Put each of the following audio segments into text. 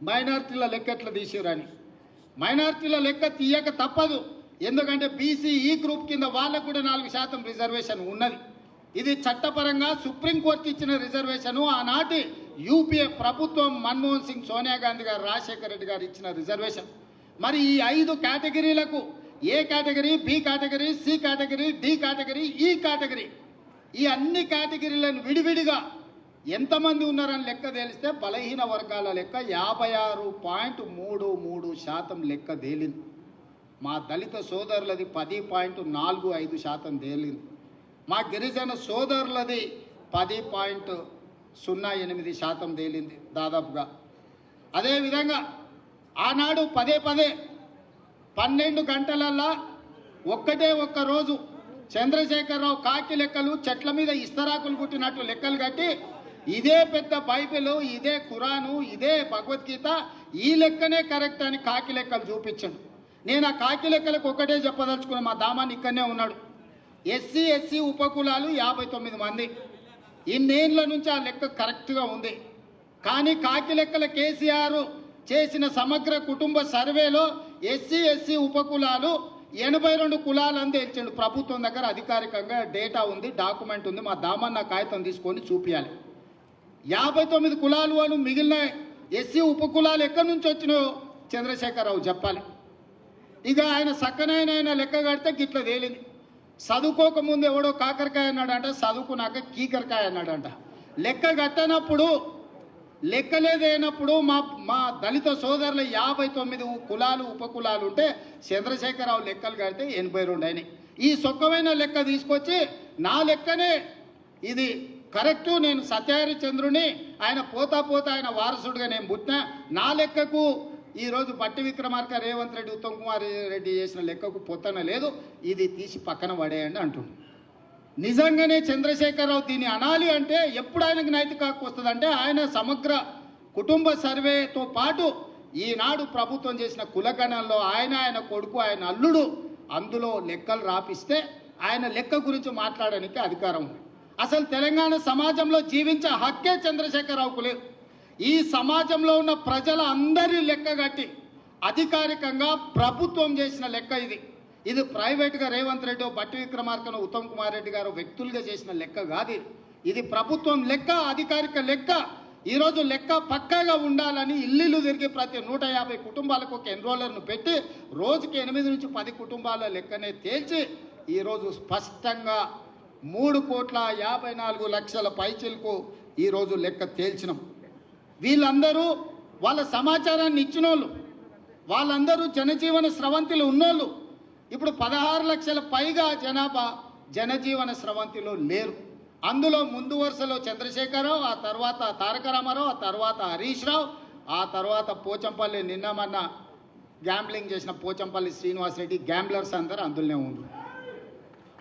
మైనారిటీల లెక్క ఎట్లా తీసిరని. మైనారిటీల లెక్క తీయక తప్పదు, ఎందుకంటే బీసీ ఈ గ్రూప్ కింద వాళ్ళకు కూడా 4% రిజర్వేషన్ ఉన్నది. ఇది చట్టపరంగా సుప్రీంకోర్టు ఇచ్చిన రిజర్వేషను. ఆనాటి యూపీఏ ప్రభుత్వం మన్మోహన్ సింగ్, సోనియా గాంధీ గారు, రాజశేఖర రెడ్డి గారు ఇచ్చిన రిజర్వేషన్. మరి ఈ 5 కేటగిరీలకు, A category, B category, C category, D category, E category, ఈ అన్ని కేటగిరీలను విడివిడిగా ఎంతమంది ఉన్నారని లెక్క తెలిస్తే బలహీన వర్గాల లెక్క 56.33% లెక్క తేలింది. మా దళిత సోదరులది 10.45% తేలింది. మా గిరిజన సోదరులది 10.08% తేలింది దాదాపుగా. అదేవిధంగా ఆనాడు పదే 12 గంటలల్లా ఒక్క రోజు చంద్రశేఖరరావు కాకి లెక్కలు చెట్ల మీద ఇస్తరాకులు కుట్టినట్టు లెక్కలు కట్టి ఇదే పెద్ద బైబిల్, ఇదే ఖురాను, ఇదే భగవద్గీత, ఈ లెక్కనే కరెక్ట్ అని కాకి లెక్కలు చూపించాడు. నేను ఆ కాకి లెక్కలకు ఒక్కటే చెప్పదలుచుకున్నా. మా దామాన్ని ఇక్కడనే ఉన్నాడు. ఎస్సీ ఉపకులాలు 59 మంది. ఇన్నేళ్ల నుంచి ఆ లెక్క కరెక్ట్గా ఉంది. కానీ కాకి లెక్కల కేసీఆర్ చేసిన సమగ్ర కుటుంబ సర్వేలో ఎస్సీ ఉపకులాలు 82 కులాలు అని తేల్చాడు. ప్రభుత్వం దగ్గర అధికారికంగా డేటా ఉంది, డాక్యుమెంట్ ఉంది. మా దామన్న కాగితం తీసుకొని చూపించాలి. 59 కులాలు అని మిగిలిన ఎస్సీ ఉపకులాలు ఎక్కడి నుంచి వచ్చినాయో చంద్రశేఖరరావు చెప్పాలి. ఇక ఆయన సక్కనైన లెక్క కడితే గిట్ల తేలింది. చదువుకోకముందు ఎవడో కాకరకాయ అన్నాడంట, చదువుకున్నాక కీకరకాయ అన్నాడంట. లెక్క కట్టనప్పుడు, లెక్కలేదైనప్పుడు మా దళిత సోదరుల 59 కులాలు ఉపకులాలు ఉంటే చంద్రశేఖరరావు లెక్కలు కడితే 82 అయినాయి. ఈ సొక్కమైన లెక్క తీసుకొచ్చి నా లెక్కనే ఇది కరెక్టు, నేను సత్యహరిచంద్రుని, ఆయన పోతా ఆయన వారసుడిగా నేను పుట్టినా, నా లెక్కకు ఈరోజు బట్టి విక్రమార్క, రేవంత్ రెడ్డి, ఉత్తమ్ కుమార్ రెడ్డి చేసిన లెక్కకు పొత్తన లేదు, ఇది తీసి పక్కన పడేయండి అంటుండు. నిజంగానే చంద్రశేఖరరావు దీన్ని అనాలి అంటే ఎప్పుడు ఆయనకు నైతిక హక్కు వస్తుందంటే ఆయన సమగ్ర కుటుంబ సర్వేతో పాటు ఈనాడు ప్రభుత్వం చేసిన కులగణంలో ఆయన కొడుకు, ఆయన అల్లుడు అందులో లెక్కలు రాపిస్తే ఆయన లెక్క గురించి మాట్లాడడానికి అధికారం ఉంది. అసలు తెలంగాణ సమాజంలో జీవించే హక్కే చంద్రశేఖరరావుకు లేదు. ఈ సమాజంలో ఉన్న ప్రజల అందరి లెక్క కట్టి అధికారికంగా ప్రభుత్వం చేసిన లెక్క ఇది. ఇది ప్రైవేట్గా రేవంత్ రెడ్డి, బట్టి విక్రమార్కను, ఉత్తమ్ కుమార్ రెడ్డి గారు వ్యక్తులుగా చేసిన లెక్క కాదు. ఇది ప్రభుత్వం లెక్క, అధికారిక లెక్క. ఈరోజు లెక్క పక్కాగా ఉండాలని ఇల్లు తిరిగి ప్రతి 150 కుటుంబాలకు ఒక ఎన్రోలర్ను పెట్టి రోజుకి 8 నుంచి 10 కుటుంబాల లెక్కనే తేల్చి ఈరోజు స్పష్టంగా 3,54,00,000 పైచిలకు ఈరోజు లెక్క తేల్చినాం. వీళ్ళందరూ వాళ్ళ సమాచారాన్ని ఇచ్చినోళ్ళు, వాళ్ళందరూ జనజీవన స్రవంతిలో ఉన్నోళ్ళు. ఇప్పుడు 16 లక్షల పైగా జనాభా జనజీవన స్రవంతిలో లేరు. అందులో ముందు వరుసలో చంద్రశేఖరరావు, ఆ తర్వాత తారక రామారావు, ఆ తర్వాత హరీష్ రావు, ఆ తర్వాత పోచంపల్లి, నిన్న మొన్న గ్యాంబ్లింగ్ చేసిన పోచంపల్లి శ్రీనివాసరెడ్డి, గ్యాంబ్లర్స్ అందరూ అందులోనే ఉన్నారు.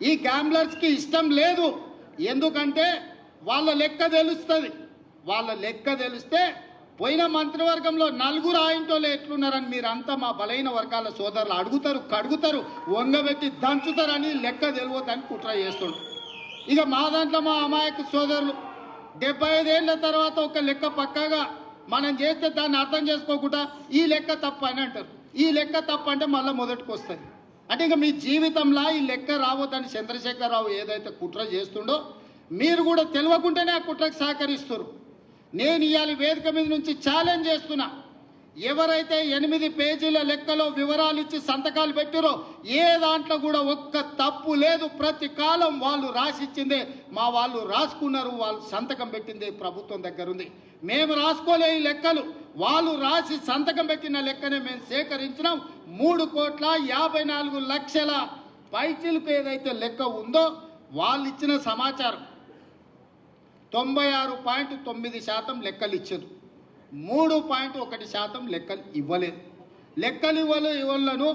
ఈ గ్యాంబ్లర్స్కి ఇష్టం లేదు, ఎందుకంటే వాళ్ళ లెక్క తెలుస్తుంది. వాళ్ళ లెక్క తెలిస్తే పోయిన మంత్రివర్గంలో 4 ఆయింటోళ్ళు ఎట్లున్నారని మీరంతా మా బలైన వర్గాల సోదరులు అడుగుతారు, కడుగుతారు, వంగబెట్టి దంచుతారని లెక్క తెలియదని కుట్ర చేస్తుండ్రు. ఇక మా దాంట్లో మా అమాయక సోదరులు 75 ఏళ్ళ తర్వాత ఒక లెక్క పక్కాగా మనం చేస్తే దాన్ని అర్థం చేసుకోకుండా ఈ లెక్క తప్పు అని అంటారు. ఈ లెక్క తప్పు అంటే మళ్ళీ మొదటికి వస్తుంది. అంటే ఇక మీ జీవితంలో ఈ లెక్క రావద్దని చంద్రశేఖరరావు ఏదైతే కుట్ర చేస్తుండో మీరు కూడా తెలియకుండానే ఆ కుట్రకు సహకరిస్తారు. నేను ఇవాళ వేదిక మీద నుంచి ఛాలెంజ్ చేస్తున్నా, ఎవరైతే 8 పేజీల లెక్కలో వివరాలు ఇచ్చి సంతకాలు పెట్టారో ఏ దాంట్లో కూడా ఒక్క తప్పు లేదు. ప్రతి కాలం వాళ్ళు రాసిచ్చిందే మా వాళ్ళు రాసుకున్నారు, వాళ్ళు సంతకం పెట్టింది ప్రభుత్వం దగ్గర ఉంది. మేము రాసుకోలే ఈ లెక్కలు, వాళ్ళు రాసి సంతకం పెట్టిన లెక్కనే మేము సేకరించినాం. 3,54,00,000 పైచిలకు ఏదైతే లెక్క ఉందో వాళ్ళు ఇచ్చిన సమాచారం 96.9% లెక్కలు ఇచ్చారు, 3.1% లెక్కలు ఇవ్వలేదు. లెక్కలు ఇవ్వలను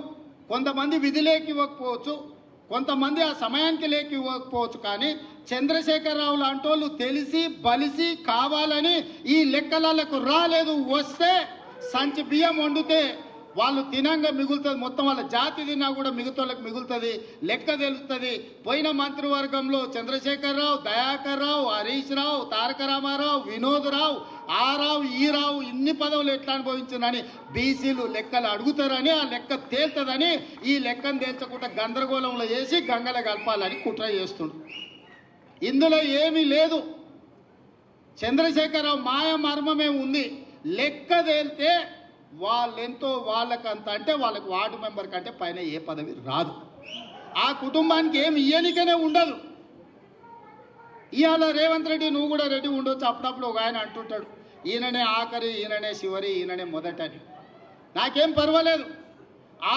కొంతమంది విధిలేకి ఇవ్వకపోవచ్చు, కొంతమంది ఆ సమయానికి లేకి ఇవ్వకపోవచ్చు. కానీ చంద్రశేఖరరావు లాంటి వాళ్ళు తెలిసి బలిసి కావాలని ఈ లెక్కలకు రాలేదు. వస్తే సంచి బియ్యం వండితే వాళ్ళు తినంగా మిగులుతుంది, మొత్తం వాళ్ళ జాతి తిన్నా కూడా మిగతాళ్ళకి మిగులుతుంది, లెక్క తెలుస్తుంది. పోయిన మంత్రివర్గంలో చంద్రశేఖరరావు, దయాకర్ రావు, హరీష్ రావు, తారక రామారావు, వినోద్ రావు, ఆ రావు ఈ రావు ఇన్ని పదవులు ఎట్లా అనుభవించునని బీసీలు లెక్కలు అడుగుతారని, ఆ లెక్క తేల్తుందని ఈ లెక్కను తేల్చకుండా గందరగోళంలో వేసి గంగల కలపాలని కుట్ర చేస్తుండు. ఇందులో ఏమీ లేదు. చంద్రశేఖరరావు మాయ మర్మమే ఉంది. లెక్క తేలితే వాళ్ళెంతో వాళ్ళకంత, అంటే వాళ్ళకి వార్డు మెంబర్ కంటే పైన ఏ పదవి రాదు. ఆ కుటుంబానికి ఏమి ఇయ్యనికనే ఉండదు. ఇవాళ రేవంత్ రెడ్డి నువ్వు కూడా రెడ్డి ఉండొచ్చు. అప్పుడప్పుడు ఒక ఆయన అంటుంటాడు, ఈయననే ఆఖరి, ఈయననే చివరి, ఈయననే మొదటని. నాకేం పర్వాలేదు,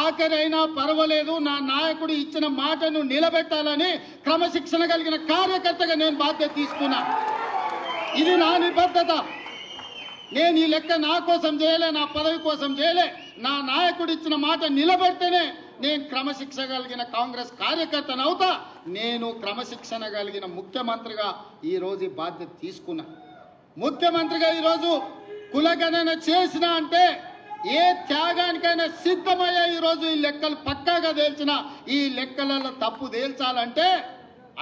ఆఖరి అయినా పర్వాలేదు. నా నాయకుడు ఇచ్చిన మాటను నిలబెట్టాలని క్రమశిక్షణ కలిగిన కార్యకర్తగా నేను బాధ్యత తీసుకున్నా. ఇది నా నిబద్ధత. నేను ఈ లెక్క నా కోసం చేయలే, నా పదవి కోసం చేయలే. నా నాయకుడు ఇచ్చిన మాట నిలబెడితేనే నేను క్రమశిక్షణ కలిగిన కాంగ్రెస్ కార్యకర్తను అవుతా. నేను క్రమశిక్షణ కలిగిన ముఖ్యమంత్రిగా ఈరోజు బాధ్యత తీసుకున్నా. ముఖ్యమంత్రిగా ఈరోజు కులగణన చేసిన అంటే ఏ త్యాగానికైనా సిద్ధమయ్యే ఈరోజు ఈ లెక్కలు పక్కాగా తేల్చిన, ఈ లెక్కలలో తప్పు తేల్చాలంటే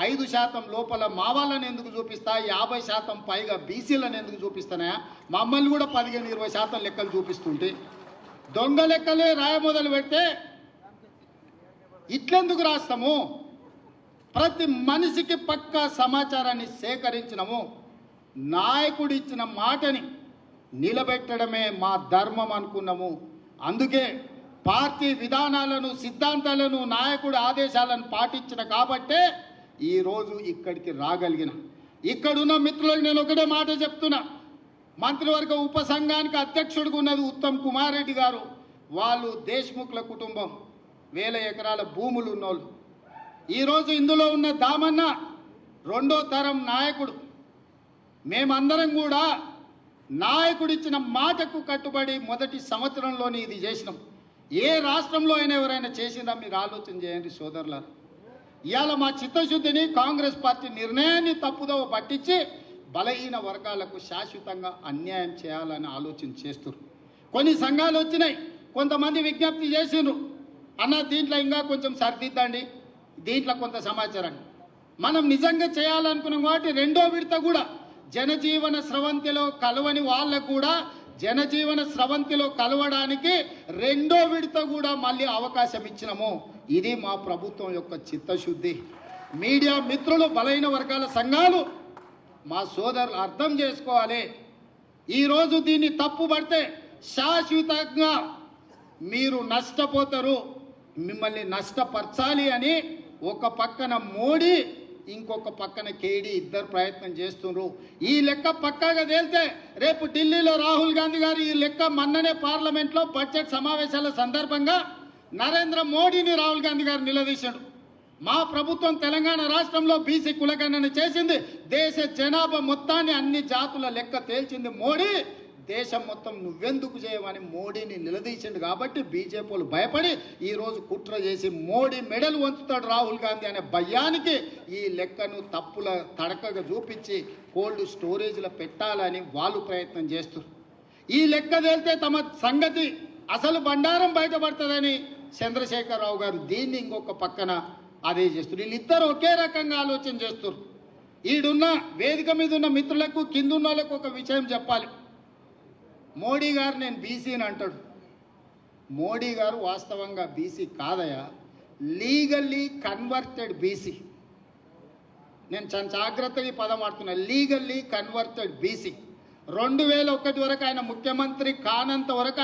5% లోపల మా వాళ్ళని ఎందుకు చూపిస్తా, 50% పైగా బీసీలను ఎందుకు చూపిస్తానా? మమ్మల్ని కూడా 15-20% లెక్కలు చూపిస్తుంటే దొంగ లెక్కలే రాయ మొదలు పెడితే ఇట్లెందుకు రాస్తాము? ప్రతి మనిషికి పక్కా సమాచారాన్ని సేకరించినము. నాయకుడు ఇచ్చిన మాటని నిలబెట్టడమే మా ధర్మం అనుకున్నాము. అందుకే పార్టీ విధానాలను, సిద్ధాంతాలను, నాయకుడి ఆదేశాలను పాటించిన కాబట్టే ఈరోజు ఇక్కడికి రాగలిగిన. ఇక్కడున్న మిత్రులకు నేను ఒకటే మాట చెప్తున్నా. మంత్రివర్గ ఉపసంఘానికి అధ్యక్షుడిగా ఉన్నది ఉత్తమ్ కుమార్ రెడ్డి గారు. వాళ్ళు దేశ్ముఖ్ల కుటుంబం, 1000 ఎకరాల భూములు ఉన్నోళ్ళు. ఈరోజు ఇందులో ఉన్న దామన్న 2వ తరం నాయకుడు. మేమందరం కూడా నాయకుడిచ్చిన మాటకు కట్టుబడి మొదటి సంవత్సరంలోనే ఇది చేసినాం. ఏ రాష్ట్రంలో అయినా ఎవరైనా చేసిందా మీరు ఆలోచన చేయండి సోదరులారా. ఇవాళ మా చిత్తశుద్ధిని, కాంగ్రెస్ పార్టీ నిర్ణయాన్ని తప్పుదోవ పట్టించి బలహీన వర్గాలకు శాశ్వతంగా అన్యాయం చేయాలని ఆలోచన చేస్తున్నారు. కొన్ని సంఘాలు వచ్చినాయి, కొంతమంది విజ్ఞప్తి చేసిండ్రు, అన్న దీంట్లో ఇంకా కొంచెం సరిదిద్దండి, దీంట్లో కొంత సమాచారాన్ని మనం నిజంగా చేయాలనుకున్నాం. కాబట్టి 2వ విడత కూడా జనజీవన స్రవంతిలో కలవని వాళ్ళకు కూడా జనజీవన స్రవంతిలో కలవడానికి 2వ విడత కూడా మళ్ళీ అవకాశం ఇచ్చినాము. ఇది మా ప్రభుత్వం యొక్క చిత్తశుద్ధి. మీడియా మిత్రులు, బలహీన వర్గాల సంఘాలు, మా సోదరులు అర్థం చేసుకోవాలి. ఈరోజు దీన్ని తప్పుపడితే శాశ్వతంగా మీరు నష్టపోతారు. మిమ్మల్ని నష్టపరచాలి అని ఒక పక్కన మోడీ, ఇంకొక పక్కన కేడీ ఇద్దరు ప్రయత్నం చేస్తున్నారు. ఈ లెక్క పక్కాగా తేలితే రేపు ఢిల్లీలో రాహుల్ గాంధీ గారు ఈ లెక్క మొన్ననే పార్లమెంట్లో బడ్జెట్ సమావేశాల సందర్భంగా నరేంద్ర మోడీని రాహుల్ గాంధీ గారు నిలదీశాడు. మా ప్రభుత్వం తెలంగాణ రాష్ట్రంలో బీసీ కులగణన చేసింది, దేశ జనాభా మొత్తాన్ని అన్ని జాతుల లెక్క తేల్చింది మోడీ, దేశం మొత్తం నువ్వెందుకు చేయమని మోడీని నిలదీసిండు. కాబట్టి బీజేపీలు భయపడి ఈరోజు కుట్ర చేసి మోడీ మెడలు వంచుతాడు రాహుల్ గాంధీ అనే భయానికి ఈ లెక్కను తప్పుల తడకగా చూపించి కోల్డ్ స్టోరేజ్లో పెట్టాలని వాళ్ళు ప్రయత్నం చేస్తారు. ఈ లెక్క తేలితే తమ సంగతి అసలు బండారం బయటపడుతుందని చంద్రశేఖరరావు గారు దీన్ని ఇంకొక పక్కన అదే చేస్తారు. వీళ్ళిద్దరు ఒకే రకంగా ఆలోచన చేస్తారు. ఈడున్న వేదిక మీద ఉన్న మిత్రులకు, కింద ఉన్న వాళ్ళకు ఒక విషయం చెప్పాలి. మోడీ గారు నేను బీసీని అంటాడు. మోడీ గారు వాస్తవంగా బీసీ కాదయా, లీగల్లీ కన్వర్టెడ్ బీసీ. నేను చాలా జాగ్రత్తగా ఈ పదం ఆడుతున్నా, లీగల్లీ కన్వర్టెడ్ బీసీ. 2001 వరకు ఆయన ముఖ్యమంత్రి కానంత వరకు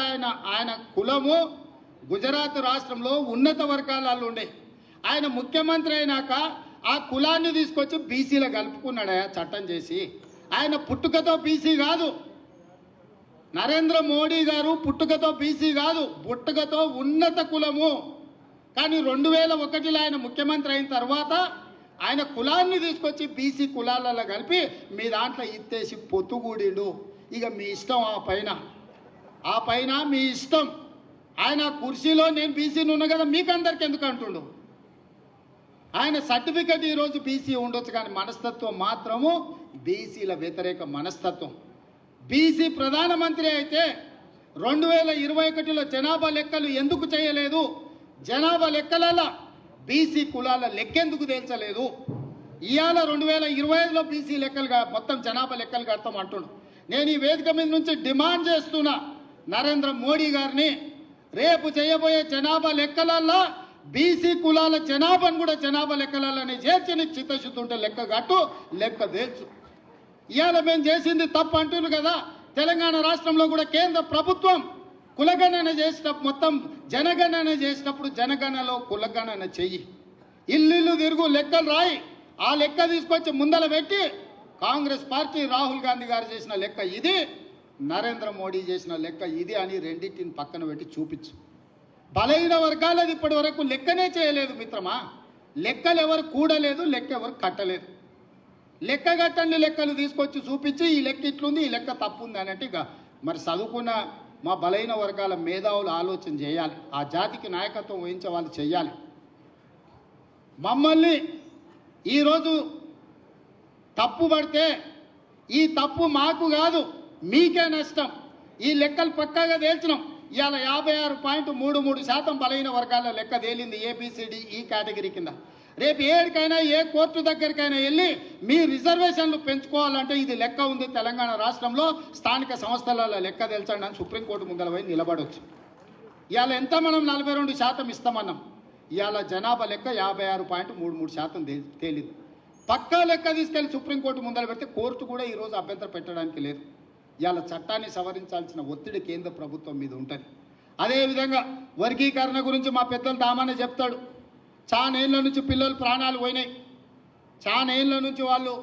ఆయన కులము గుజరాత్ రాష్ట్రంలో ఉన్నత వర్గాలలో ఉండే. ఆయన ముఖ్యమంత్రి అయినాక ఆ కులాన్ని తీసుకొచ్చి బీసీలో కలుపుకున్నాడయా చట్టం చేసి. ఆయన పుట్టుకతో బీసీ కాదు, నరేంద్ర మోడీ గారు పుట్టుకతో బీసీ కాదు, పుట్టుకతో ఉన్నత కులము. కానీ 2001లో ఆయన ముఖ్యమంత్రి అయిన తర్వాత ఆయన కులాన్ని తీసుకొచ్చి బీసీ కులాలలో కలిపి మీ దాంట్లో ఇత్తేసి పొత్తుగూడిండు. ఇక మీ ఇష్టం, ఆ పైన మీ ఇష్టం. ఆయన కుర్చీలో నేను బీసీని ఉన్నా కదా మీకు అందరికి ఎందుకు అంటుండు. ఆయన సర్టిఫికెట్ ఈరోజు బీసీ ఉండొచ్చు, కానీ మనస్తత్వం మాత్రము బీసీల వ్యతిరేక మనస్తత్వం. బీసీ ప్రధానమంత్రి అయితే 2021లో జనాభా లెక్కలు ఎందుకు చేయలేదు, జనాభా లెక్కలలో బీసీ కులాల లెక్కెందుకు తేల్చలేదు. ఇవాళ 2025లో బీసీ లెక్కలుగా మొత్తం జనాభా లెక్కలు కడతాం అంటున్నాడు. నేను ఈ వేదిక మీద నుంచి డిమాండ్ చేస్తున్నా నరేంద్ర మోడీ గారిని, రేపు చేయబోయే జనాభా లెక్కలల్లో బీసీ కులాల జనాభాను కూడా జనాభా లెక్కలలోనే చేర్చి నీకు చిత్తశుద్ధి ఉంటే లెక్క కట్టు, లెక్క తేల్చు. ఇవాళ మేము చేసింది తప్పు అంటున్నారు కదా. తెలంగాణ రాష్ట్రంలో కూడా కేంద్ర ప్రభుత్వం కులగణన చేసినప్పుడు, మొత్తం జనగణన చేసినప్పుడు జనగణనలో కులగణన చెయ్యి, ఇల్లు తిరుగు లెక్కలు రాయి, ఆ లెక్క తీసుకొచ్చి ముందల పెట్టి కాంగ్రెస్ పార్టీ రాహుల్ గాంధీ గారు చేసిన లెక్క ఇది, నరేంద్ర మోడీ చేసిన లెక్క ఇది అని రెండింటిని పక్కన పెట్టి చూపించు. బలహీన వర్గాలది ఇప్పటి వరకు లెక్కనే చేయలేదు మిత్రమా. లెక్కలు ఎవరు కూడలేదు, లెక్క ఎవరు కట్టలేదు. లెక్క కట్టండి లెక్కలు తీసుకొచ్చి చూపించి ఈ లెక్క ఇట్లుంది, ఈ లెక్క తప్పు ఉంది అన్నట్టు ఇక మరి చదువుకున్న మా బలహీన వర్గాల మేధావులు ఆలోచన చేయాలి, ఆ జాతికి నాయకత్వం వహించే వాళ్ళు చేయాలి. మమ్మల్ని ఈరోజు తప్పు పడితే ఈ తప్పు మాకు కాదు మీకే నష్టం. ఈ లెక్కలు పక్కాగా తేల్చినాం. ఇవాళ 56.33% బలహీన వర్గాల లెక్క తేలింది ఏబిసిడి ఈ కేటగిరీ కింద. రేపు ఏడికైనా ఏ కోర్టు దగ్గరికైనా వెళ్ళి మీ రిజర్వేషన్లు పెంచుకోవాలంటే ఇది లెక్క ఉంది తెలంగాణ రాష్ట్రంలో, స్థానిక సంస్థలలో లెక్క తెల్చండి అని సుప్రీంకోర్టు ముందర పోయి నిలబడవచ్చు. ఇవాళ ఎంత మనం 42% ఇస్తామన్నాం, ఇవాళ జనాభా లెక్క 56.33% తేలింది. పక్కా లెక్క తీసుకెళ్ళి సుప్రీంకోర్టు ముందర పెడితే కోర్టు కూడా ఈరోజు అభ్యంతరం పెట్టడానికి లేదు. ఇవాళ చట్టాన్ని సవరించాల్సిన ఒత్తిడి కేంద్ర ప్రభుత్వం మీద ఉంటుంది. అదేవిధంగా వర్గీకరణ గురించి మా పెద్దలు దామానే చెప్తాడు. చాలా ఏళ్ళ నుంచి పిల్లలు ప్రాణాలు పోయినాయి, చాలా ఏళ్ళ నుంచి వాళ్ళు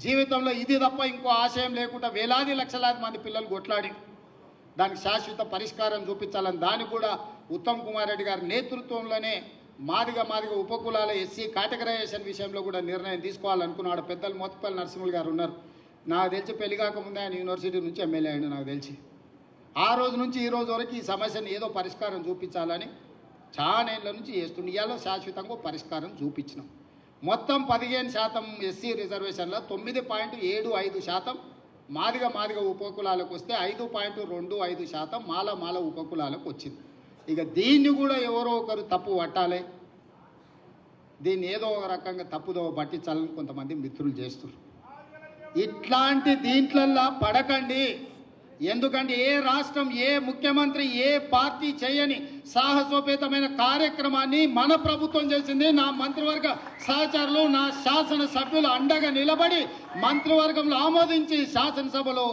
జీవితంలో ఇది తప్ప ఇంకో ఆశయం లేకుండా వేలాది లక్షలాది మంది పిల్లలు కొట్లాడి దానికి శాశ్వత పరిష్కారం చూపించాలని దానికి కూడా ఉత్తమ్ కుమార్ రెడ్డి గారి నేతృత్వంలోనే మాదిగ ఉపకులాల ఎస్సీ కేటగరైజేషన్ విషయంలో కూడా నిర్ణయం తీసుకోవాలనుకున్నాడు. పెద్దలు మోత్పల్లి నరసింహులు గారు ఉన్నారు. నాకు తెలిసి పెళ్లి కాకముందే ఆయన యూనివర్సిటీ నుంచి ఎమ్మెల్యే అయ్యాడు నాకు తెలిసి. ఆ రోజు నుంచి ఈ రోజు వరకు ఈ సమస్యను ఏదో పరిష్కారం చూపించాలని చాలా ఏళ్ళ నుంచి చేస్తుండే. ఇవాళ శాశ్వతంగా పరిష్కారం చూపించినాం. మొత్తం 15% ఎస్సీ రిజర్వేషన్లో 9.75% మాదిగ ఉపకులాలకు వస్తే 5.25% మాల ఉపకులాలకు వచ్చింది. ఇక దీన్ని కూడా ఎవరో ఒకరు తప్పు పట్టాలి, దీన్ని ఏదో ఒక రకంగా తప్పుదో పట్టించాలని కొంతమంది మిత్రులు చేస్తున్నారు. ఇట్లాంటి దీంట్లల్లా పడకండి. ఎందుకంటే ఏ రాష్ట్రం, ఏ ముఖ్యమంత్రి, ఏ పార్టీ చేయని సాహసోపేతమైన కార్యక్రమాన్ని మన ప్రభుత్వం చేసింది. నా మంత్రివర్గ సహచరులు, నా శాసన సభ్యులు అండగా నిలబడి మంత్రివర్గంలో ఆమోదించి శాసనసభలో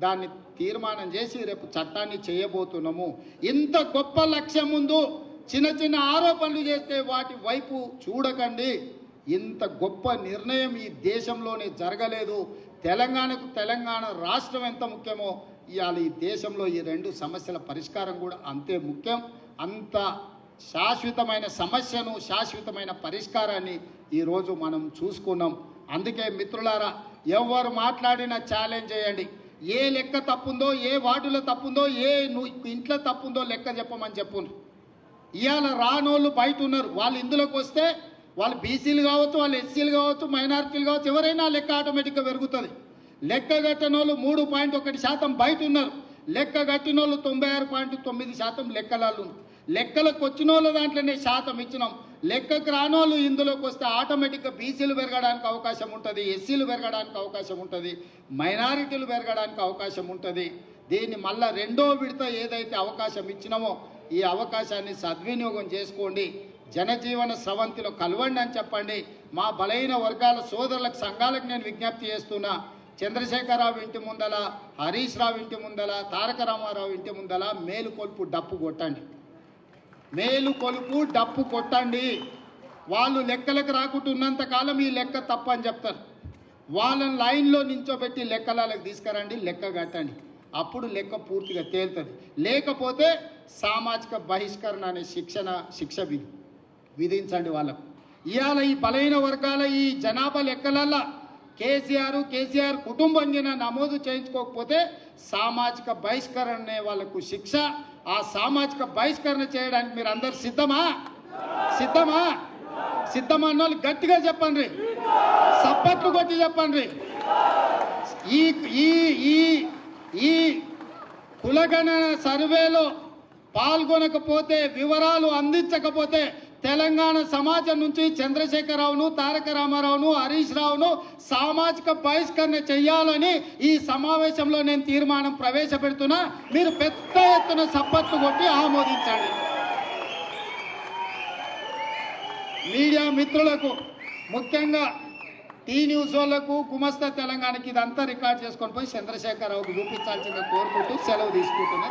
దాన్ని తీర్మానం చేసి రేపు చట్టాన్ని చేయబోతున్నాము. ఇంత గొప్ప లక్ష్యం ముందు చిన్న ఆరోపణలు చేస్తే వాటి వైపు చూడకండి. ఇంత గొప్ప నిర్ణయం ఈ దేశంలోనే జరగలేదు. తెలంగాణకు తెలంగాణ రాష్ట్రం ఎంత ముఖ్యమో ఇవాళ ఈ దేశంలో ఈ రెండు సమస్యల పరిష్కారం కూడా అంతే ముఖ్యం. అంత శాశ్వతమైన సమస్యను, శాశ్వతమైన పరిష్కారాన్ని ఈరోజు మనం చూసుకున్నాం. అందుకే మిత్రులారా, ఎవరు మాట్లాడినా ఛాలెంజ్ చేయండి. ఏ లెక్క తప్పుందో, ఏ వార్డులో తప్పుందో, ఏ ఇంట్లో తప్పుందో లెక్క చెప్పమని చెప్పును. ఇవాళ రానోళ్ళు బయట ఉన్నారు. వాళ్ళు ఇందులోకి వస్తే వాళ్ళు బీసీలు కావచ్చు, వాళ్ళు ఎస్సీలు కావచ్చు, మైనారిటీలు కావచ్చు, ఎవరైనా లెక్క ఆటోమేటిక్గా పెరుగుతుంది. లెక్క కట్టిన వాళ్ళు 3.1% బయట ఉన్నారు. లెక్క కట్టిన వాళ్ళు 96.9% లెక్కలలో. లెక్కలకు వచ్చిన వాళ్ళ దాంట్లోనే శాతం ఇచ్చినాం. లెక్కకు రానోళ్ళు ఇందులోకి వస్తే ఆటోమేటిక్గా బీసీలు పెరగడానికి అవకాశం ఉంటుంది, ఎస్సీలు పెరగడానికి అవకాశం ఉంటుంది, మైనారిటీలు పెరగడానికి అవకాశం ఉంటుంది. దీన్ని మళ్ళా రెండో విడత ఏదైతే అవకాశం ఇచ్చినామో ఈ అవకాశాన్ని సద్వినియోగం చేసుకోండి. జనజీవన స్రవంతిలో కలవండి అని చెప్పండి. మా బలహీన వర్గాల సోదరులకు, సంఘాలకు నేను విజ్ఞప్తి చేస్తున్నా. చంద్రశేఖరరావు ఇంటి ముందల, హరీష్ రావు ఇంటి ముందల, తారక రామారావు ఇంటి ముందల మేలుకొల్పు డప్పు కొట్టండి. మేలుకొలుపు డప్పు కొట్టండి. వాళ్ళు లెక్కలకు రాకుంటున్నంత కాలం ఈ లెక్క తప్పు అని చెప్తారు. వాళ్ళని లైన్లో నించోబెట్టి లెక్కలకు తీసుకురండి, లెక్క కట్టండి. అప్పుడు లెక్క పూర్తిగా తేలుతుంది. లేకపోతే సామాజిక బహిష్కరణ అనే శిక్ష విధించండి వాళ్ళకు. ఇవాళ ఈ బలహీన వర్గాల ఈ జనాభా లెక్కలల్లో కేసీఆర్ కుటుంబంగా నమోదు చేయించుకోకపోతే సామాజిక బహిష్కరణనే వాళ్ళకు శిక్ష. ఆ సామాజిక బహిష్కరణ చేయడానికి మీరు అందరు సిద్ధమా? అన్న వాళ్ళు గట్టిగా చెప్పండి, సప్పట్లు కొట్టి చెప్పండి. ఈ కులగణన సర్వేలో పాల్గొనకపోతే, వివరాలు అందించకపోతే తెలంగాణ సమాజం నుంచి చంద్రశేఖరరావును, తారక రామారావును, హరీష్ రావును సామాజిక బహిష్కరణ చేయాలని ఈ సమావేశంలో నేను తీర్మానం ప్రవేశపెడుతున్నా. మీరు పెద్ద ఎత్తున సప్పట్లు కొట్టి ఆమోదించండి. మీడియా మిత్రులకు, ముఖ్యంగా టీ న్యూస్ వాళ్ళకు, గుమస్తా తెలంగాణకి ఇదంతా రికార్డ్ చేసుకొని పోయి చంద్రశేఖరరావుకు చూపించాల్సిందిగా కోరుకుంటూ సెలవు తీసుకుంటున్నా.